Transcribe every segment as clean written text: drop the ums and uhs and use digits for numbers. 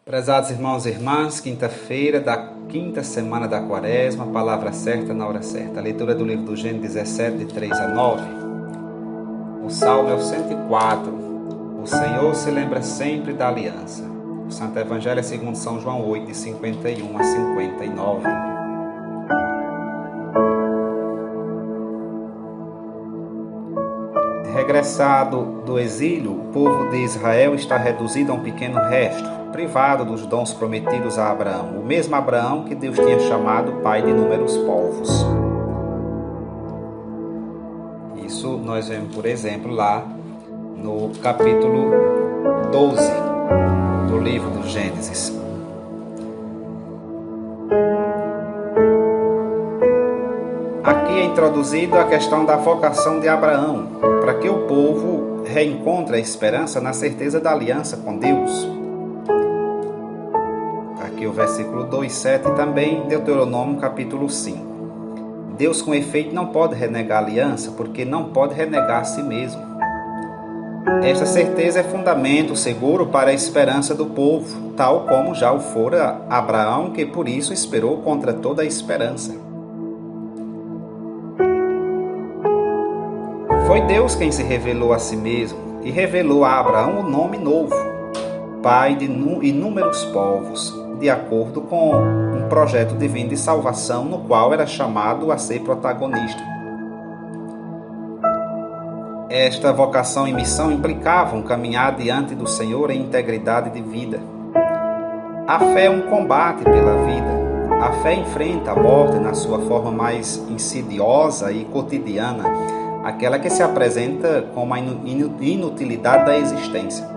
Prezados irmãos e irmãs, quinta-feira da quinta semana da Quaresma, palavra certa na hora certa. A leitura do livro do Gênesis 17, de 3 a 9. O Salmo é o 104. O Senhor se lembra sempre da aliança. O Santo Evangelho é segundo São João 8, de 51 a 59. Regressado do exílio, o povo de Israel está reduzido a um pequeno resto, privado dos dons prometidos a Abraão, o mesmo Abraão que Deus tinha chamado pai de inúmeros povos. Isso nós vemos, por exemplo, lá no capítulo 12 do livro do Gênesis. Aqui é introduzida a questão da vocação de Abraão, para que o povo reencontre a esperança na certeza da aliança com Deus. Aqui o versículo 2:7 e também Deuteronômio capítulo 5. Deus, com efeito, não pode renegar a aliança, porque não pode renegar a si mesmo. Esta certeza é fundamento seguro para a esperança do povo, tal como já o fora Abraão, que por isso esperou contra toda a esperança. Foi Deus quem se revelou a si mesmo e revelou a Abraão o nome novo, pai de inúmeros povos, de acordo com um projeto divino de salvação no qual era chamado a ser protagonista. Esta vocação e missão implicavam caminhar diante do Senhor em integridade de vida. A fé é um combate pela vida. A fé enfrenta a morte na sua forma mais insidiosa e cotidiana, aquela que se apresenta como a inutilidade da existência.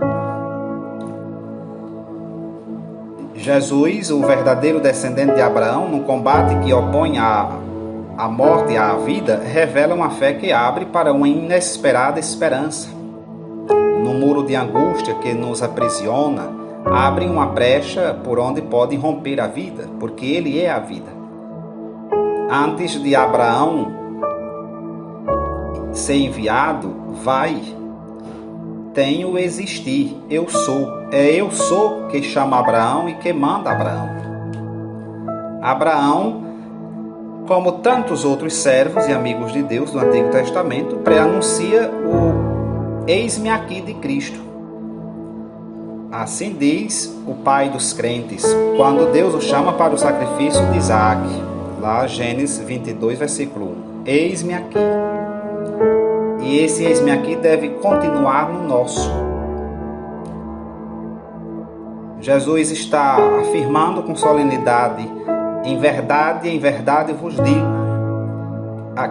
Jesus, o verdadeiro descendente de Abraão, no combate que opõe a morte à vida, revela uma fé que abre para uma inesperada esperança. No muro de angústia que nos aprisiona, abre uma brecha por onde pode romper a vida, porque Ele é a vida. Antes de Abraão ser enviado, tem o existir, eu sou. É eu sou que chama Abraão e que manda Abraão. Abraão, como tantos outros servos e amigos de Deus do Antigo Testamento, preanuncia o eis-me aqui de Cristo. Assim diz o pai dos crentes, quando Deus o chama para o sacrifício de Isaac. Lá Gênesis 22, versículo 1. Eis-me aqui. E esse eis-me aqui deve continuar no nosso. Jesus está afirmando com solenidade, em verdade vos digo,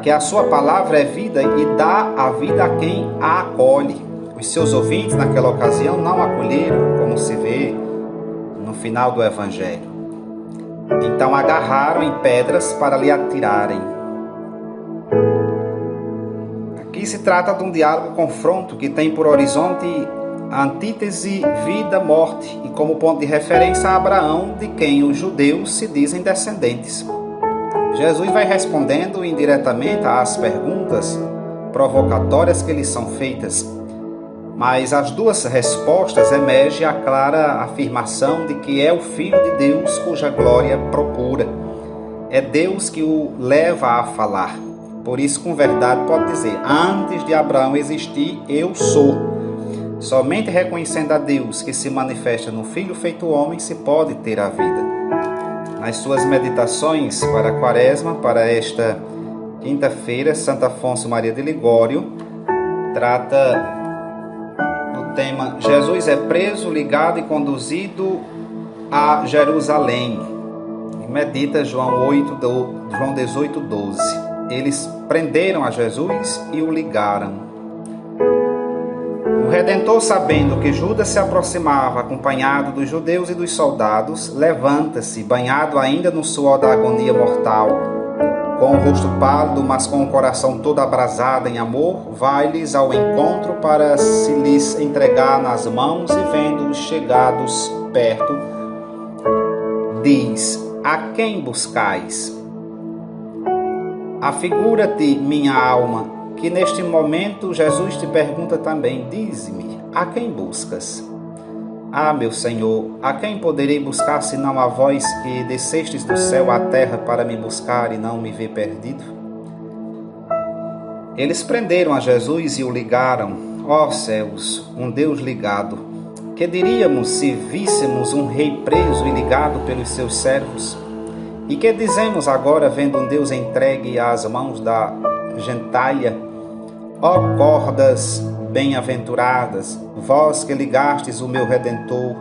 que a sua palavra é vida e dá a vida a quem a acolhe. Os seus ouvintes naquela ocasião não acolheram, como se vê no final do Evangelho. Então agarraram em pedras para lhe atirarem. Aqui se trata de um diálogo-confronto que tem por horizonte a antítese vida-morte e como ponto de referência a Abraão, de quem os judeus se dizem descendentes. Jesus vai respondendo indiretamente às perguntas provocatórias que lhes são feitas, mas as duas respostas emerge a clara afirmação de que é o Filho de Deus cuja glória procura. É Deus que o leva a falar. Por isso, com verdade, pode dizer, antes de Abraão existir, eu sou. Somente reconhecendo a Deus que se manifesta no Filho feito homem, se pode ter a vida. Nas suas meditações para a Quaresma, para esta quinta-feira, Santo Afonso Maria de Ligório trata do tema Jesus é preso, ligado e conduzido a Jerusalém. E medita João 18, 12. Eles prenderam a Jesus e o ligaram. O Redentor, sabendo que Judas se aproximava, acompanhado dos judeus e dos soldados, levanta-se, banhado ainda no suor da agonia mortal. Com o rosto pálido, mas com o coração todo abrasado em amor, vai-lhes ao encontro para se lhes entregar nas mãos e, vendo-os chegados perto, diz: a quem buscais? Afigura-te, minha alma, que neste momento Jesus te pergunta também, dize-me, a quem buscas? Ah, meu Senhor, a quem poderei buscar senão a vós que descestes do céu à terra para me buscar e não me ver perdido? Eles prenderam a Jesus e o ligaram. Ó céus, um Deus ligado! Que diríamos se víssemos um rei preso e ligado pelos seus servos? E que dizemos agora vendo um Deus entregue às mãos da gentalha? Ó cordas bem-aventuradas, vós que ligastes o meu Redentor,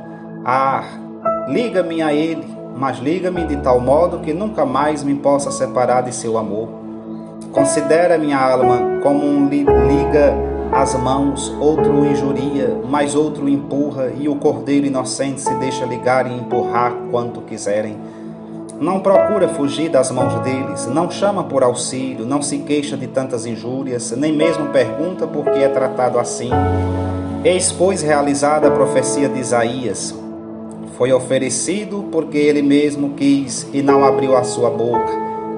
liga-me a ele, mas liga-me de tal modo que nunca mais me possa separar de seu amor. Considera minha alma como um liga as mãos, outro o injuria, mas outro o empurra, e o cordeiro inocente se deixa ligar e empurrar quanto quiserem. Não procura fugir das mãos deles, não chama por auxílio, não se queixa de tantas injúrias, nem mesmo pergunta por que é tratado assim. Eis, pois, realizada a profecia de Isaías. Foi oferecido porque ele mesmo quis e não abriu a sua boca.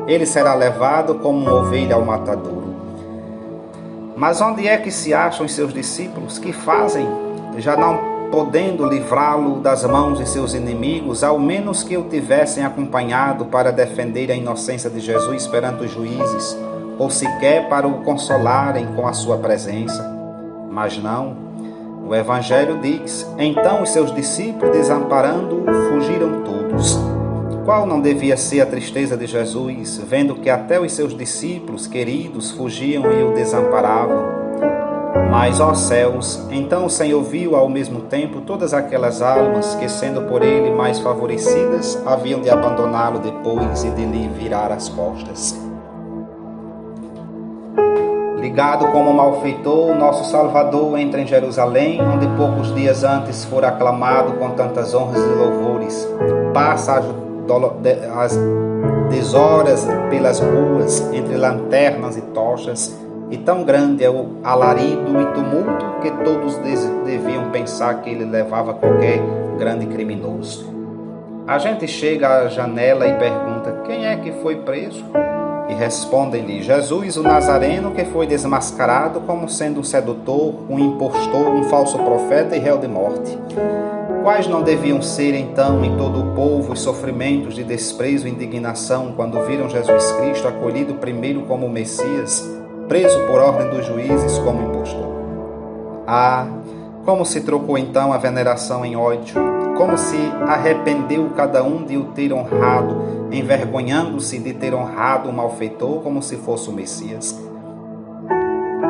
Ele será levado como uma ovelha ao matadouro. Mas onde é que se acham os seus discípulos? Que fazem? Já não podendo livrá-lo das mãos de seus inimigos, ao menos que o tivessem acompanhado para defender a inocência de Jesus perante os juízes, ou sequer para o consolarem com a sua presença. Mas não. O Evangelho diz: então os seus discípulos, desamparando-o, fugiram todos. Qual não devia ser a tristeza de Jesus, vendo que até os seus discípulos queridos fugiam e o desamparavam? Mas, ó céus, então o Senhor viu ao mesmo tempo todas aquelas almas que, sendo por ele mais favorecidas, haviam de abandoná-lo depois e de lhe virar as costas. Ligado como malfeitor, nosso Salvador entra em Jerusalém, onde poucos dias antes fora aclamado com tantas honras e louvores. Passa as deshoras pelas ruas, entre lanternas e tochas, e tão grande é o alarido e tumulto que todos deviam pensar que ele levava qualquer grande criminoso. A gente chega à janela e pergunta: quem é que foi preso? E respondem-lhe: Jesus, o Nazareno, que foi desmascarado como sendo um sedutor, um impostor, um falso profeta e réu de morte. Quais não deviam ser então em todo o povo os sofrimentos de desprezo e indignação quando viram Jesus Cristo acolhido primeiro como Messias, preso por ordem dos juízes como impostor? Ah, como se trocou então a veneração em ódio, como se arrependeu cada um de o ter honrado, envergonhando-se de ter honrado o malfeitor como se fosse o Messias.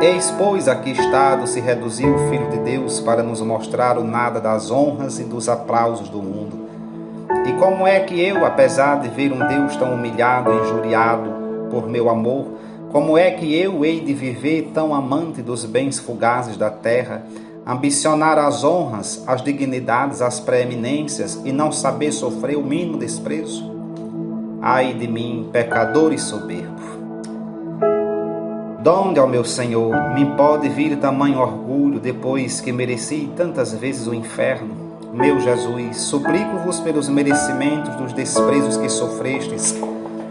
Eis, pois, a que estado se reduziu o Filho de Deus para nos mostrar o nada das honras e dos aplausos do mundo. E como é que eu, apesar de ver um Deus tão humilhado e injuriado por meu amor, como é que eu hei de viver tão amante dos bens fugazes da terra, ambicionar as honras, as dignidades, as preeminências e não saber sofrer o mínimo desprezo? Ai de mim, pecador e soberbo! Donde, ó meu Senhor, me pode vir tamanho orgulho depois que mereci tantas vezes o inferno? Meu Jesus, suplico-vos pelos merecimentos dos desprezos que sofrestes,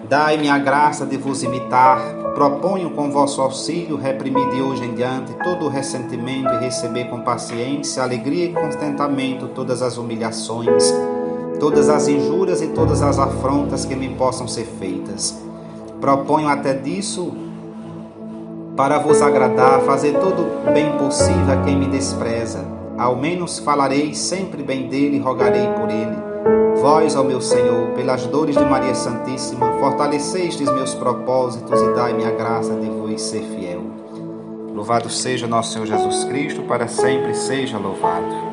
dai-me a graça de vos imitar. Proponho com vosso auxílio reprimir de hoje em diante todo o ressentimento e receber com paciência, alegria e contentamento todas as humilhações, todas as injúrias e todas as afrontas que me possam ser feitas. Proponho até disso, para vos agradar, fazer todo o bem possível a quem me despreza. Ao menos falarei sempre bem dele e rogarei por ele. Vós, ó meu Senhor, pelas dores de Maria Santíssima, fortalecestes meus propósitos e dai-me a graça de vos ser fiel. Louvado seja nosso Senhor Jesus Cristo, para sempre seja louvado.